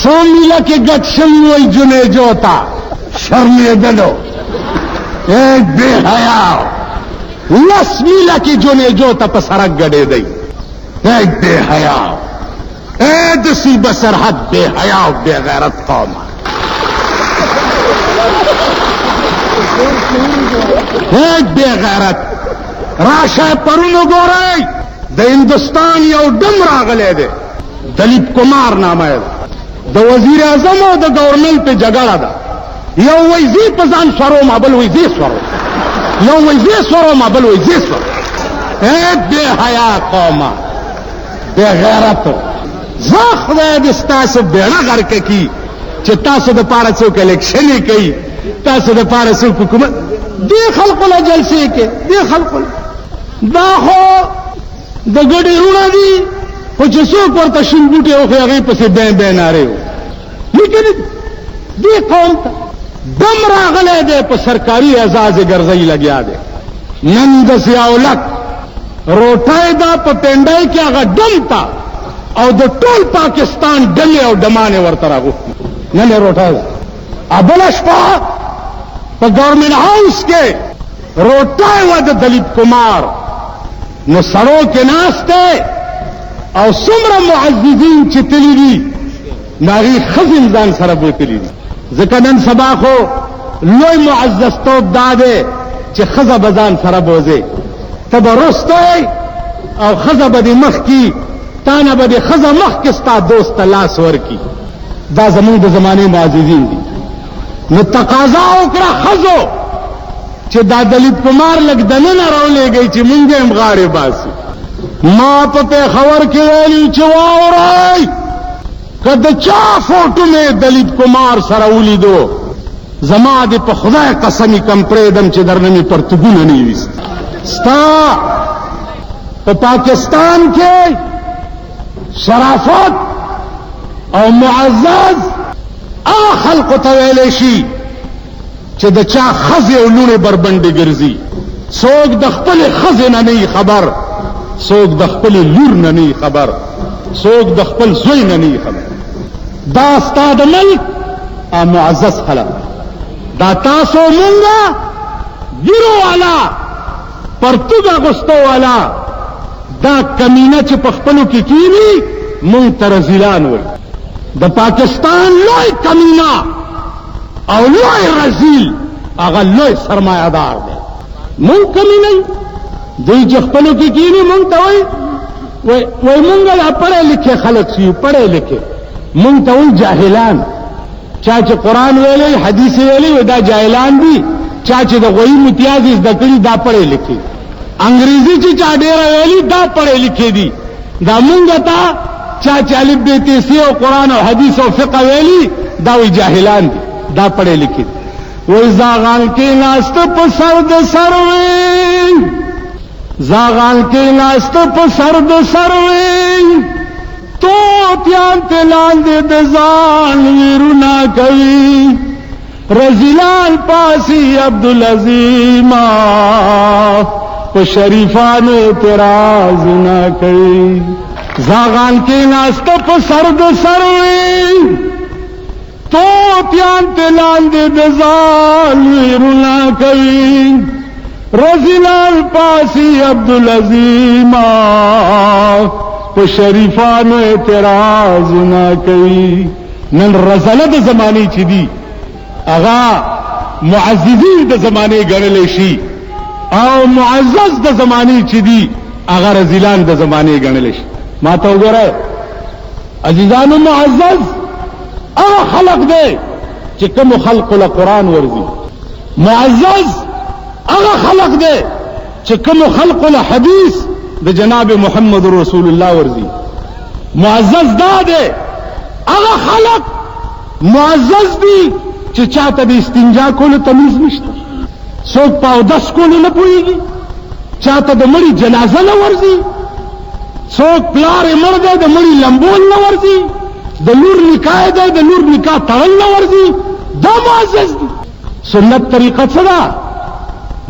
100 میله کې ګډ شوي وای جنیجو ته شرمېدلو ایک بے حیا 10 میله کې جنیجو ته په سړک ګډېدی ایک بے حیا اے د صوبه سرحد بے حیا او بے غیرت قومه ایک بے غیرت راشه پرونو ګورئ د هندوستان یو ډم راغلی دی دلیپ کمار نامه ده د وزیر اعظم او د گورنمنټ په جګړه ده یو وایي زه په ځان سوروم بل وایي زه سوروم یو وایي زه سوروم بل وایي زه سوروم ایک بے حیا قومه بے غیرتو زه خدای دې ستاسو بیړه غرقه کي چې تاسو د پاره څوک الیکشنې کوي تاسو د پاره څوک حکومت دې خلقو له جلسې کې دې خلقو دا خو د ګډې رونه دي خو چې څوک ورته شین بوټي وخوري هغې پسې بین بین نارې وي لیکن دې قوم ته دم راغلی دی په سرکاري اعزاز ګرځۍ لګیا دی نن د ضیاءالحق روټۍ دا په پنډۍ کې هغه ډم ته او د ټول پاکستان ډلې او ډمانې ورته راغوښتي نن یې روټۍ ده بله شپه په ګورنمنټ هاوس کې روټۍ وه د دلیپ کمار نو سړو کې ناست دی او څومره معززین چې تلي دي نو هغې ښځې ځان سره بوتلي دي ځکه نن سبا خو لوی معززتوب دا دی چې ښځه به ځان سره بوځې ته به رستی او ښځه به دې مخکې تا نه به دې ښځه مخکې ستا دوست ته لاس ورکي دا زموږ د زمانې معززین دي نو تقاضا وکړه ښځو چې دا دلیپ کمار لږ دننه راولېږئ چې مونږ یې هم غاړې باسي ما په پېښور کې ویلي چې واورئ که د چا فوټو مې دلیپ کمار سره ولیدو زما دې په خدای قسمې کم پرېږدم چې درنه مې پرتګونه نه یې ویست ستا په پاکستان کې شرافت او معزز هغه خلقو ته ویلی شي چې د چا ښځې او لوڼې بربنډې ګرځي څوک د خپلې ښځې نه نه خبر څوک د خپلې لور نه نه خبر څوک د خپل زوی نه نه خبر دا ستا د ملک معزز خلق دا تاسو مونږه ګیرو والا پرتوګ اغوستو والا دا کمینه چې په خپلو کې کیني مونږ ته رذیلان وایي د پاکستان لوی کمینه او لوی رذیل هغه لوی سرمایه‌دار دی مونږ کمینه دوی چې خپلو کې کیني مونږ ته وایي مونږ لا پړھے لکھے خلق شي پړھے لکھے مونږ ته وایي جاهلان چا چې قرآن ویلی حدیث ویلی دا جاهلان دي چا چې د غوی امتیاز زده کړي دا پړھے لکھے انګریزي چې چا ډېره ویلي دا پړھے لکھے دي دا مونږ ته چا چې الف ب ت س او قرآن او حدیث او فقه ویلي دا وایي جاهلان دي دا پړھے لکھے دي وایي زاغان کې ناست په سر د سروي زاغان کې ناست په سر د سروي توتیان ته لاندې د ځان ویرونه کوي رزیلان پاسی عبدالعظیمه په شریفانو اعتراض نه کوي زاغان کې ناست په سر د سروي توتیان ته لاندې د ځان ویرونه کوي رزیلان پاسی عبدالعظیمه په شریفانو اعتراض نه کوي نن رزله د زمانې چې دي هغه معززین د زمانې ګڼلی شي او معزز د زمانې چې دي هغه رزیلان د زمانې ګڼلی شي ما ته وګورئ عزیزانو معزز هغه خلق دی چې کومو خلقو له قرآن ورځي معزز هغه خلق دی چې کومو خلقو له حدیث د جناب محمد رسول الله ورځي معزز دا دی هغه خلق معزز دي چې چاته د استنجا کولو تمیز نشته څوک په اودس کولو نه پوهېږي چاته د مړي جنازه نه ورځي څوک پلار یې مړ دی د مړي لمبول نه ورځي د لور نکاح دی د لور نکاح تړل نه ورځي دا معزز دي سنت طریقه څه ده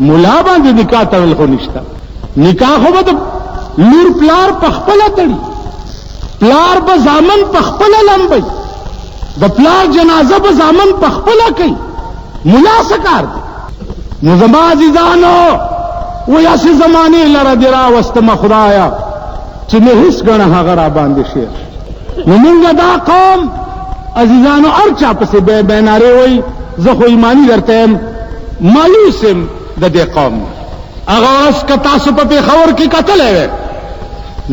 ملا باندې نکاح تړل خو نشته نکاح خو به د لور پلار په خپله تړي پلار به زامن په خپله لمبوي د پلار جنازه به زامن پخپله کوي، ملا څه کار دی؟ نو زما عزیزانو وایي هسې زمانې لره دې راوستمه خدایه چې مې هېڅ ګڼه هغه را باندې شعر. نو مونږ دا قوم عزیزانو هر چا پسې بې نارې وایي، زه خو ایماني درته یم مایوس یم د دې قوم. هغه ورځ که تاسو په پېښور کې کتلی وی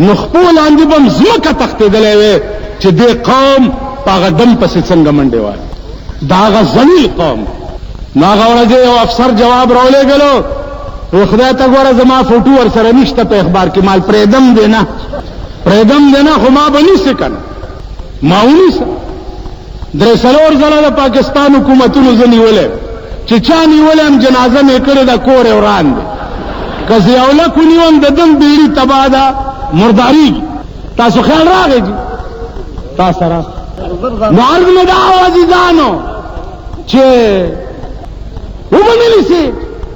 نو خپو لاندې به م ځمکه تښتېدلی وی چې دې قوم په هغه ډم پسې څنګه منډې وایي. دا هغه ذلیل قوم. نو هغه ورځ یو افسر جواب راولېږلو، وی خدای ته ګوره زما فوټو ورسره نشته په اخبار کې، مال پرېږدم دی نه پرېږدم دی نه، خو ما به نیسې که نه ما ونیسه. 3-4 ځله د پاکستان حکومتونو زه نیولی چې چا نیولی هم جنازه مې کړې ده کور یې وران دی. که زه یو لک ونیوم د دم بیړي تباه ده مرداریږي. تاسو خیال راغی جي تا سره؟ نو عرض مې دا و عزیزانو چې وبه نه نیسې،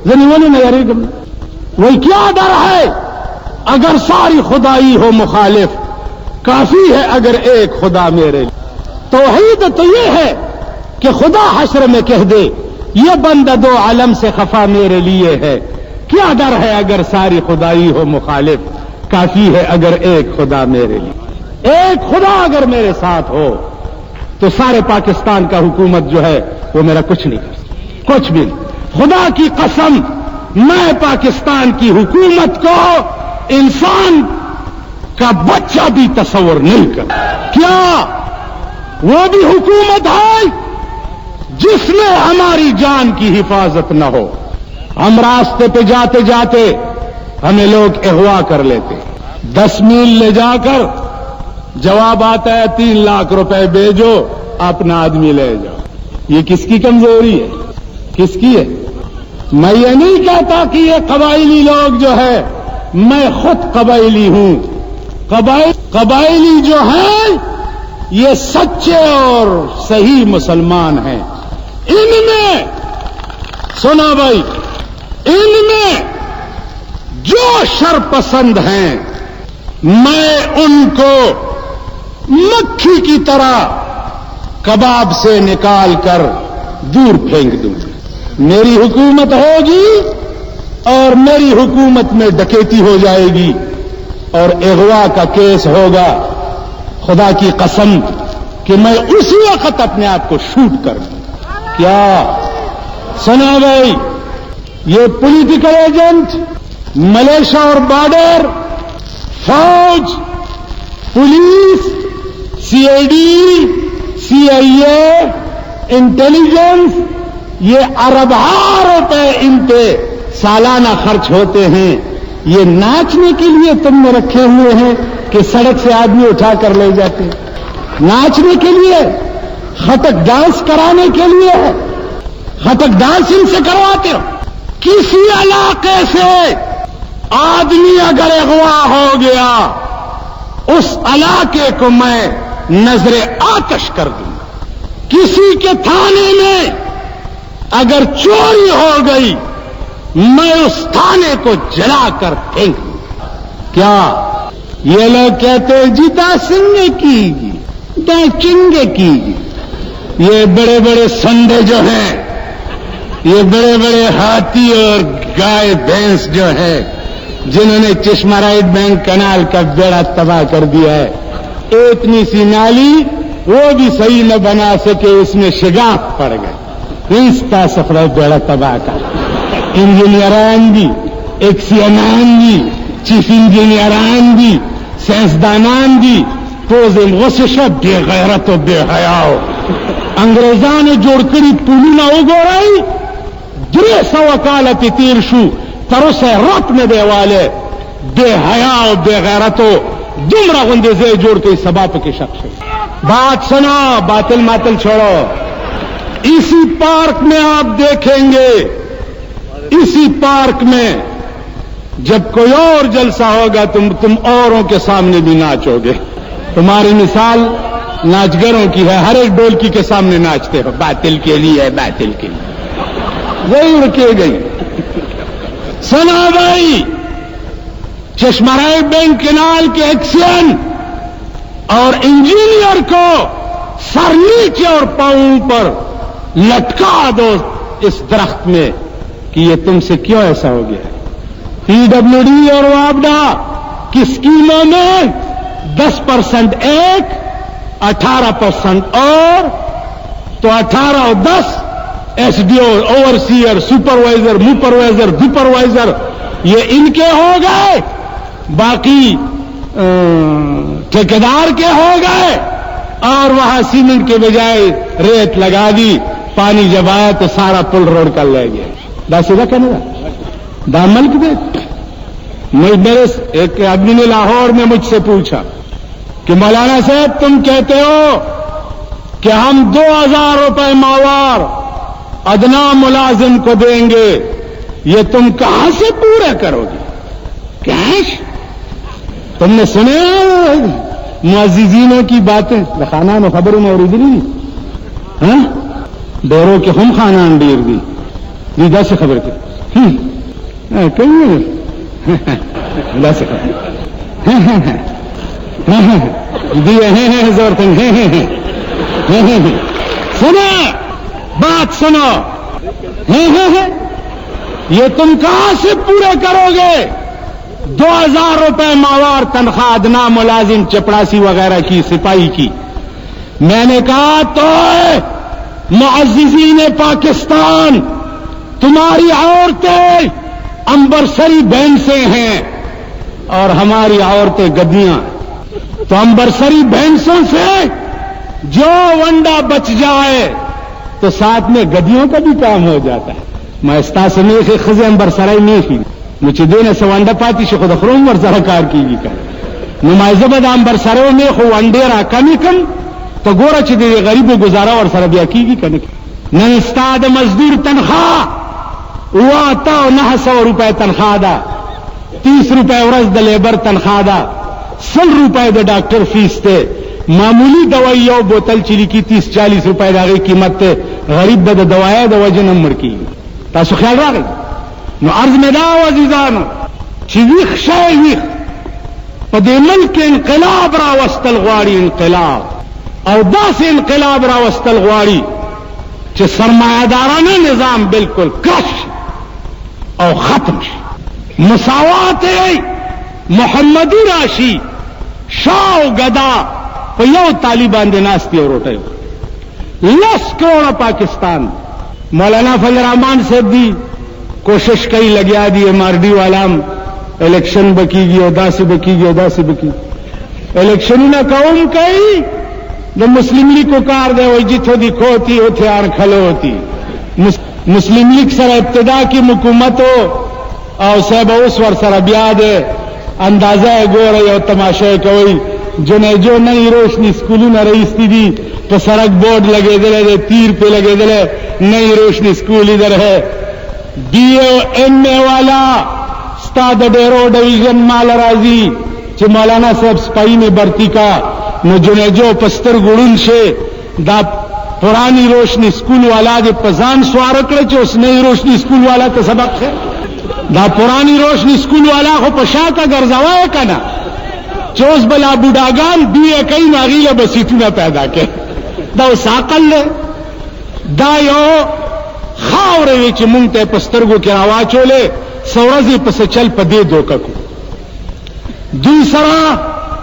زه نیولې نه یېرېږم. وہی کیا ڈر ہے اگر ساری خدائی ہو مخالف، کافی ہے اگر ایک خدا میرے لیے. توحید تو یہ ہے کہ خدا حشر میں کہہ دے یہ بندہ 2 عالم سے خفا میرے لیے ہے. کیا ڈر ہے اگر ساری خدائی ہو مخالف، کافی ہے اگر ایک خدا میرے لیے. ایک خدا اگر میرے ساتھ ہو تو سارے پاکستان کا حکومت جو ہے وہ میرا کچھ نہیں کر سکتا، کچھ بھی نہیں. خدا کی قسم میں پاکستان کی حکومت کو انسان کا بچہ بھی تصور نہیں کرتا. کیا وہ بھی حکومت ہے جس میں ہماری جان کی حفاظت نہ ہو؟ ہم راستے پہ جاتے جاتے ہمیں لوگ اغوا کر لیتے، 10 میل لے جا کر جواب آتا ہے 3 لاکھ روپے بھیجو اپنا آدمی لے جاؤ. یہ کس کی کمزوری ہے؟ کس کی ہے؟ میں یہ نہیں کہتا کہ یہ قبائلی لوگ جو ہے، میں خود قبائلی ہوں. قبائلی جو ہیں یہ سچے اور صحیح مسلمان ہیں. ان میں سنا بھائی، ان میں جو شر پسند ہیں میں ان کو مکھی کی طرح کباب سے نکال کر دور پھینک دوں. میری حکومت ہوگی اور میری حکومت میں ڈکیتی ہو جائے گی اور اغوا کا کیس ہوگا. خدا کی قسم کہ میں اسی وقت اپنے آپ کو شوٹ کر دوں. کیا سنا بھائی، یہ پولیٹیکل ایجنٹ، ملیشیا اور بارڈر، فوج، پولیس، CID، CIA، انٹیلیجنس، یہ اربوں روپے ان پہ سالانہ خرچ ہوتے ہیں. یہ ناچنے کے لیے تم نے رکھے ہوئے ہیں کہ سڑک سے آدمی اٹھا کر لے جاتے ہیں؟ ناچنے کے لیے، خطک ڈانس کرانے کے لیے ہے. خطک ڈانس ان سے کرواتے ہو. کسی علاقے سے آدمی اگر اغوا ہو گیا اس علاقے کو میں نظر آتش کر دوں. کسی کے تھانے میں اگر چوری ہو گئی میں اس تھانے کو جلا کر پھینک دوں. کیا یہ لوگ کہتے ہیں جی داسنگے کی گی، داچنگے کی گی. یہ بڑے بڑے سنڈے جو ہیں، یہ بڑے بڑے ہاتھی اور گائے بھینس جو ہے جنہوں نے چشمہ رائٹ بینک کنال کا بیڑا تباہ کر دیا ہے. اتنی سی نالی وہ بھی صحیح نہ بنا سکے، اس میں شگاف پڑ گئے. انستا سفر بیڑا تباہ کر. انجینئران بھی، ایکسینان بھی، چیف انجینئران بھی، سائنسدانان بھی پوزم غصشہ بے غیرت و بے حیاء. انگریزان جوڑ کری پولونا وګورئ 300 کاله تیر شو تر اوسه رات نه دی والے. بے حیاء و بے غیرتو دومره غوندې ځای جوړ کړي سبا پکې شک شي. بات سنا، باطل ماتل چھوڑو. اسی پارک میں آپ دیکھیں گے، اسی پارک میں جب کوئی اور جلسہ ہوگا تم اوروں کے سامنے بھی ناچو گے. تمہاری مثال ناچگروں کی ہے، ہر ایک ڈولکی کے سامنے ناچتے ہو. باطل کے لیے، باطل کے لیے. وہی رکے گئی. سنا بھائی، چشمہ رائے بینک کنال کے ایکسین اور انجینئر کو سر نیچے اور پاؤں پر لٹکا دو اس درخت میں کہ یہ تم سے کیوں ایسا ہو گیا ہے. PWD اور وابڈا کی اسکیموں میں 10% ایک 18% اور تو 18 اور 10 SDO اوورسیئر سپروائزر موپروائزر ڈپروائزر یہ ان کے ہو گئے, باقی ٹھیکیدار کے ہو گئے, اور وہاں سیمنٹ کے بجائے ریت لگا دی. پانی جب آیا تو سارا پل روڈ کر لے گیا. دا سیدھا کہنے گا دا ملک دے. میرے ایک آدمی نے لاہور میں مجھ سے پوچھا کہ مولانا صاحب تم کہتے ہو کہ ہم 2000 روپے ماہوار ادنا ملازم کو دیں گے, یہ تم کہاں سے پورا کرو گے؟ کیش؟ تم نے سنے معززینوں کی باتیں خانہ میں خبروں میں اوریدلی ہاں ڈوروں کے ہم خانان ڈیر دی دیدا سے خبر کے کہیں اللہ سے خبر دیے ہیں زور تنگ سنو بات سنو یہ تم کہاں سے پورے کرو گے؟ 2000 روپے ماہوار تنخواہ ادنا ملازم چپڑاسی وغیرہ کی سپاہی کی. میں نے کہا تو معززین پاکستان تمہاری عورتیں امبرسری بینسیں ہیں اور ہماری عورتیں گدیاں, تو امبرسری بینسوں سے جو ونڈا بچ جائے تو ساتھ میں گدیوں کا بھی کام ہو جاتا ہے. میں استاس میں سے خزے امبرسرائی نہیں تھی مجھے دینے سے ونڈا پاتی سے خود خروم ورزہ کار کی گی کر نمائزہ بدا امبرسروں میں خو ونڈے را کمی کم تو گورا چی دے غریب گزارا اور سر بیا کی گی کرنے نن استاد مزدور تنخواہ وہ تا 900 روپے تنخواہ دا, 30 روپے ورز دا لیبر تنخواہ دا, 100 روپے دا ڈاکٹر فیس تے, معمولی دوائی او بوتل چلی کی 30-40 روپے دا غی قیمت تے, غریب دا دوائی دا وجہ نمبر کی تاسو خیال را گئی. نو عرض میں دا عزیزانو چی ویخ شای ویخ پا دے ملک انقلاب را وستل غواری انقلاب او دا سے انقلاب را وستل غواری چی سرمایہ دارانہ نظام بالکل کش او ختم شی, مساوات محمدی راشی شاہ گدا پا یو طالبان دے ناستی اور روٹے 10 کروڑ پاکستان. مولانا فضل الرحمان صاحب دی کوشش کئی لگیا دی MRD والام الیکشن بکی گی ادا سے بکی گی ادا سے بکی الیکشن نہ قوم کئی جو مسلم لیگ کو کار دے وہ جتھو دی کھوتی اتھے آن کھلو ہوتی. مسلم لیگ سر ابتدا کی حکومت ہو اور صاحب اس ور سر بیا دے اندازہ گو رہی اور تماشے کوئی جو نئی روشنی اسکولوں نہ رئیس تھی دی تو سڑک بورڈ لگے دلے تیر پہ لگے دلے نئی روشنی اسکول ادھر ہے. BA والا استاد ڈیرو ڈویژن مال راضی چھ مولانا صاحب سپاہی میں برتی کا نو جنے جو پستر گڑن سے دا پرانی روشنی اسکول والا دے پزان سوارکڑے چھ اس نئی روشنی اسکول والا کا سبق ہے. دا پرانی روشنی اسکول والا خو پشا کا گرزوائے کا نا چوز بلا بوڈاگان BA کئی ناغیل بسیتونا پیدا کے دا ساقل لے دا یو خاورے ویچ مونگتے پسترگو کی آواچو لے سورزی پس چل پا دے دوکا کو. دوسرا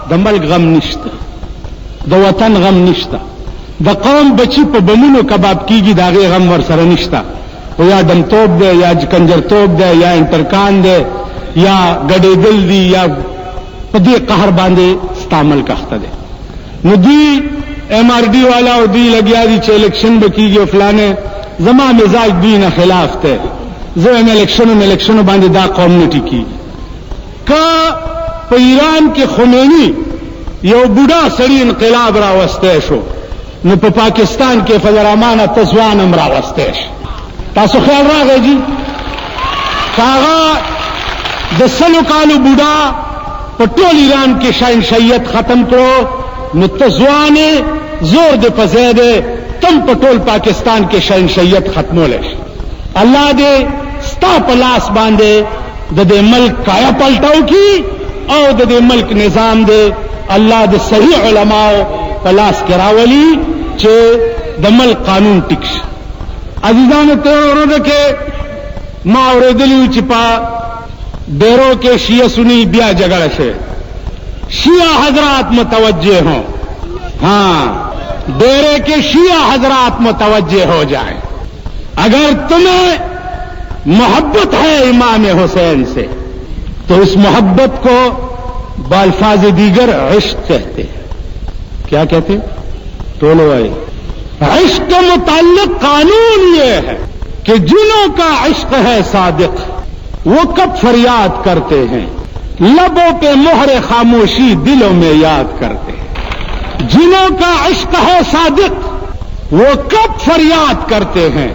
دا ملک غم نشتا, دا وطن غم نشتا, دا قوم بچی پا بمونو کباب کی گی داغی غم ورسر نشتا. یا دم توب دے یا کنجر توب دے یا انٹرکان دے یا گڑے دل دی یا پا دے قہر باندے ستامل کختا دے. نو دی MRD والا اور دی لگیا دی چھ الیکشن بکی گی فلانے زما مزاج دین خلاف تے زم الیکشن باندې دا قوم نه ټیکی کا په ایران کې خمینی یو بوډا سړی انقلاب راوسته شو نو په پاکستان کې فضل الرحمان تزوان هم راوسته شو. تاسو خیال راغی جی کاغه د سلو کالو بوډا په ټول ایران کې شاهنشاهیت ختم کړو نو تزوان زور دے پزے دے تم پٹول پاکستان کے شہنشاہیت ختمولے. اللہ دے ستا پلاس باندے دے ملک کایا پلٹاؤ کی اور دے ملک نظام دے اللہ دے صحیح علماء پلاس کراولی چې د مل قانون ټیک شي. عزیزانو ته ورته کې ما اورېدلی چې په ډیرو کې شیعه سنی بیا جګړه شوه. شیعہ حضرات متوجہ ہوں، ہاں ڈیرے کے شیعہ حضرات متوجہ ہو جائیں. اگر تمہیں محبت ہے امام حسین سے تو اس محبت کو بالفاظ دیگر عشق کہتے ہیں. کیا کہتے ہیں؟ تولو آئے. عشق کے متعلق قانون یہ ہے کہ جنہوں کا عشق ہے صادق وہ کب فریاد کرتے ہیں، لبوں پہ مہر خاموشی دلوں میں یاد کرتے ہیں. جنہوں کا عشق ہے صادق وہ کب فریاد کرتے ہیں،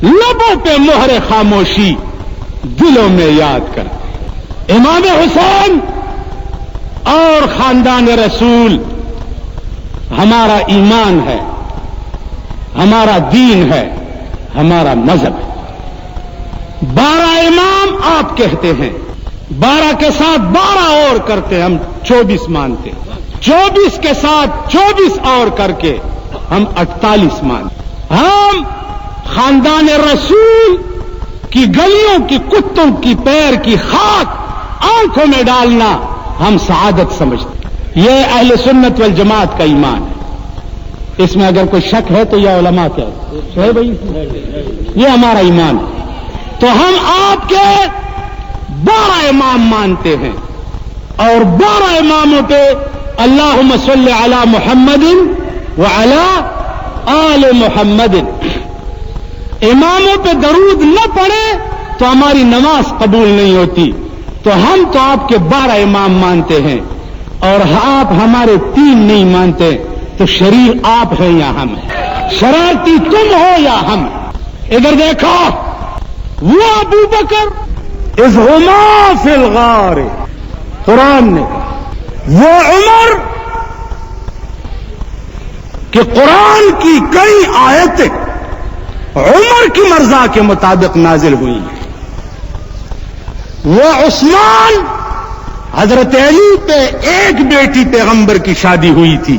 لبوں پہ مہر خاموشی دلوں میں یاد کرتے ہیں. امام حسین اور خاندان رسول ہمارا ایمان ہے، ہمارا دین ہے، ہمارا مذہب ہے. 12 امام آپ کہتے ہیں، 12 کے ساتھ 12 اور کرتے ہم 24 مانتے. 24 کے ساتھ 24 اور کر کے ہم 48 مانتے. ہم خاندان رسول کی گلیوں کی کتوں کی پیر کی خاک آنکھوں میں ڈالنا ہم سعادت سمجھتے. یہ اہل سنت والجماعت کا ایمان ہے. اس میں اگر کوئی شک ہے تو یہ علماء کیا ہے بھائی، یہ ہمارا ایمان ہے. تو ہم آپ کے 12 امام مانتے ہیں اور 12 اماموں پہ اللہم صلی علی محمد وعلی آل محمد. اماموں پہ درود نہ پڑے تو ہماری نماز قبول نہیں ہوتی. تو ہم تو آپ کے 12 امام مانتے ہیں اور آپ ہمارے 3 نہیں مانتے. تو شریر آپ ہیں یا ہم ہیں، شرارتی تم ہو یا ہم. ادھر دیکھو، وہ ابو بکر اذ ہما فی الغار، قرآن نے کہا وہ عمر کہ قرآن کی کئی آیتیں عمر کی مرضا کے مطابق نازل ہوئی. وہ عثمان، حضرت علی پہ ایک بیٹی پیغمبر کی شادی ہوئی تھی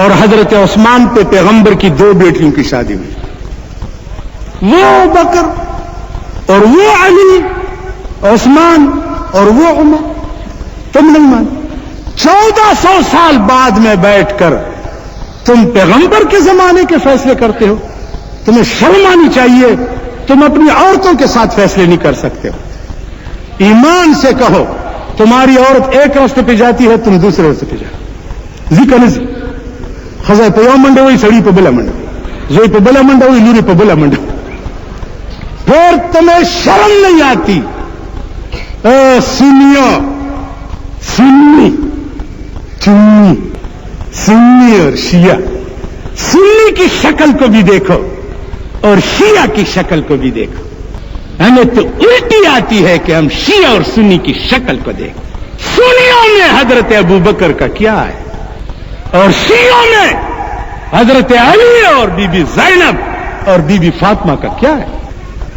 اور حضرت عثمان پہ پیغمبر کی 2 بیٹیوں کی شادی ہوئی. وہ بکر اور وہ علی، عثمان اور وہ عمر. تم نہیں مان. 1400 سال بعد میں بیٹھ کر تم پیغمبر کے زمانے کے فیصلے کرتے ہو. تمہیں شرم آنی چاہیے. تم اپنی عورتوں کے ساتھ فیصلے نہیں کر سکتے ہو. ایمان سے کہو، تمہاری عورت ایک راستے پہ جاتی ہے، تم دوسرے راستے پہ جاتے. ذکر خزاں پہ یو منڈے ہوئی، سڑی پہ بلا منڈے، زوئی پہ بلا منڈا ہوئی، لوری پہ بلا منڈا. پھر تمہیں شرم نہیں آتی. سنیوں، سنی چنی، سنی اور شیعہ. سنی کی شکل کو بھی دیکھو اور شیعہ کی شکل کو بھی دیکھو. ہمیں تو الٹی آتی ہے کہ ہم شیعہ اور سنی کی شکل کو دیکھیں. سنیوں میں حضرت ابو بکر کا کیا ہے اور شیعوں میں حضرت علی اور بی بی زینب اور بی بی فاطمہ کا کیا ہے.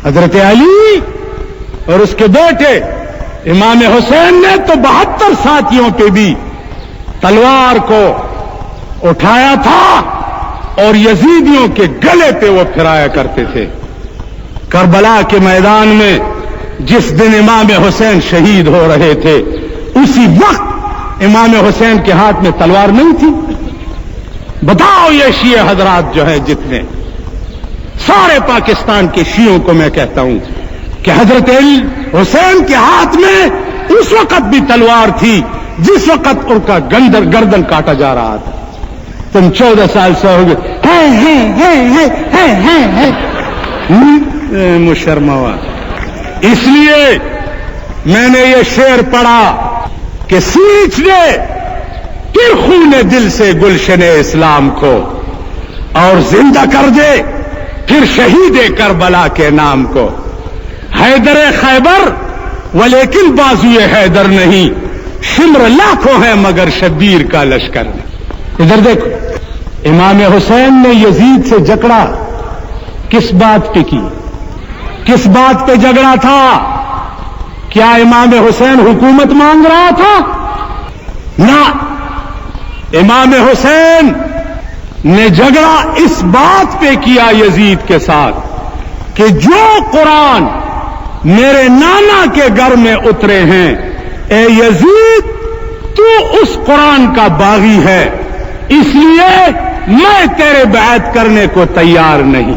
حضرت علی اور اس کے بیٹے امام حسین نے تو 72 ساتھیوں پہ بھی تلوار کو اٹھایا تھا اور یزیدیوں کے گلے پہ وہ پھرایا کرتے تھے. کربلا کے میدان میں جس دن امام حسین شہید ہو رہے تھے اسی وقت امام حسین کے ہاتھ میں تلوار نہیں تھی. بتاؤ یہ شیعہ حضرات جو ہے جتنے، سارے پاکستان کے شیعوں کو میں کہتا ہوں کہ حضرت حسین کے ہاتھ میں اس وقت بھی تلوار تھی جس وقت ان کا گردن کاٹا جا رہا تھا. تم 14 سال سے ہو گئے مشرموا. اس لیے میں نے یہ شعر پڑھا کہ سینچ دے پھر خون دل سے گلشن اسلام کو اور زندہ کر دے پھر شہید کربلا کے نام کو. حیدر خیبر ولیکن بازوئے حیدر نہیں، شمر لاکھوں ہیں مگر شبیر کا لشکر نہیں. ادھر دیکھو، امام حسین نے یزید سے جھگڑا کس بات پہ کی؟ کس بات پہ جھگڑا تھا؟ کیا امام حسین حکومت مانگ رہا تھا؟ نہ. امام حسین نے جھگڑا اس بات پہ کیا یزید کے ساتھ کہ جو قرآن میرے نانا کے گھر میں اترے ہیں، اے یزید تو اس قرآن کا باغی ہے، اس لیے میں تیرے بیعت کرنے کو تیار نہیں.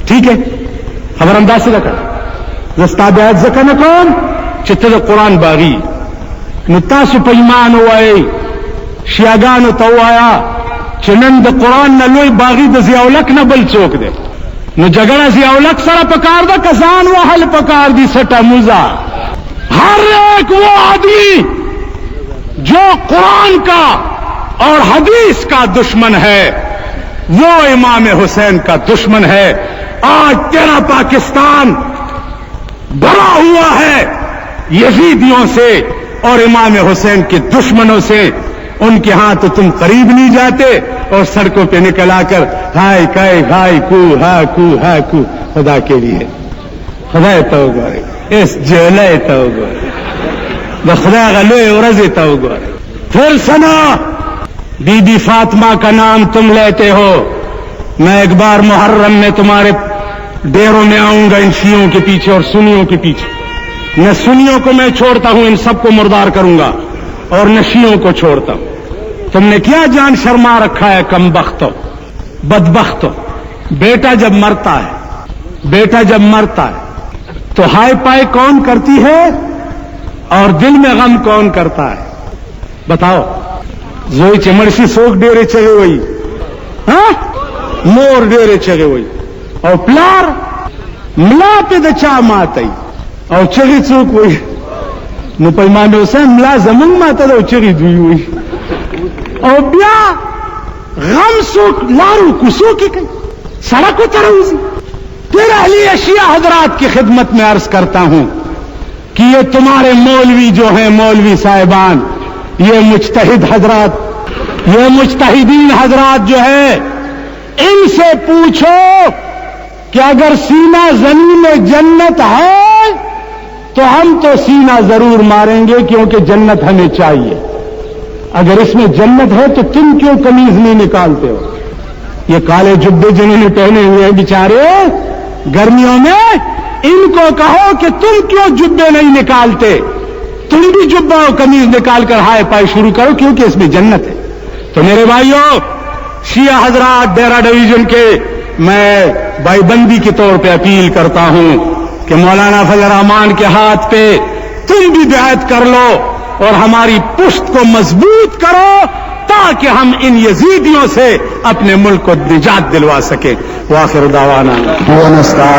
ٹھیک ہے، خبر انداز سے رکھا رستا بیعت زکن کون چتر قرآن باغی نتاسو پیمان ہوئے شیاگانو توایا چنند قرآن نلوئی باغی د ضیاءالحق نہ بل چوک دے نو جگڑا ضیاءالحق سرا پکار دا کسان و حل پکار دی سٹا موزا. ہر ایک وہ آدمی جو قرآن کا اور حدیث کا دشمن ہے وہ امام حسین کا دشمن ہے. آج تیرا پاکستان بھرا ہوا ہے یزیدیوں سے اور امام حسین کے دشمنوں سے. ان کے ہاں تو تم قریب نہیں جاتے اور سڑکوں پہ نکل آ کر ہائے کائے ہائے کو ہا کو ہا کو. خدا کے لیے خدا تو گورے اس جیلے تو گورے خدا غلوے ورزے تو گورے. پھر سنا بی بی فاطمہ کا نام تم لیتے ہو. میں ایک بار محرم میں تمہارے ڈیروں میں آؤں گا ان شیعوں کے پیچھے اور سنیوں کے پیچھے. نہ سنیوں کو میں چھوڑتا ہوں، ان سب کو مردار کروں گا، اور نہ شیعوں کو چھوڑتا ہوں. تم نے کیا جان شرما رکھا ہے کم بختو بدبختو. بیٹا جب مرتا ہے تو ہائے پائے کون کرتی ہے اور دل میں غم کون کرتا ہے؟ بتاؤ. زوئی چمڑسی سوک ڈیرے چگے ہوئی، ہاں مور ڈیرے چگے ہوئی، اور پلار ملا پہ دچا ماتئی اور چگی چوک ہوئی. نو پیمان حسین ملا زمنگ ماتا دا چگی دوئی ہوئی اور بیا غم سوک لارو کسو کی کئی سڑکو تروزی. پھر اہلی اشیاء حضرات کی خدمت میں عرض کرتا ہوں کہ یہ تمہارے مولوی جو ہیں، مولوی صاحبان، یہ مجتہد حضرات، یہ مجتہدین حضرات جو ہے، ان سے پوچھو کہ اگر سینہ زنی میں جنت ہے تو ہم تو سینہ ضرور ماریں گے کیونکہ جنت ہمیں چاہیے. اگر اس میں جنت ہے تو تم کیوں قمیض نہیں نکالتے ہو؟ یہ کالے جبے جنہوں نے پہنے ہوئے ہیں بیچارے گرمیوں میں، ان کو کہو کہ تم کیوں جبے نہیں نکالتے؟ تم بھی جبہ اور قمیض نکال کر ہائے پائے شروع کرو کیونکہ اس میں جنت ہے. تو میرے بھائیوں، شیعہ حضرات ڈیرہ ڈویژن کے، میں بھائی بندی کے طور پہ اپیل کرتا ہوں کہ مولانا فضل الرحمان کے ہاتھ پہ تم بھی بیعت کر لو اور ہماری پشت کو مضبوط کرو تاکہ ہم ان یزیدیوں سے اپنے ملک کو نجات دلوا سکیں. وآخر دعوانا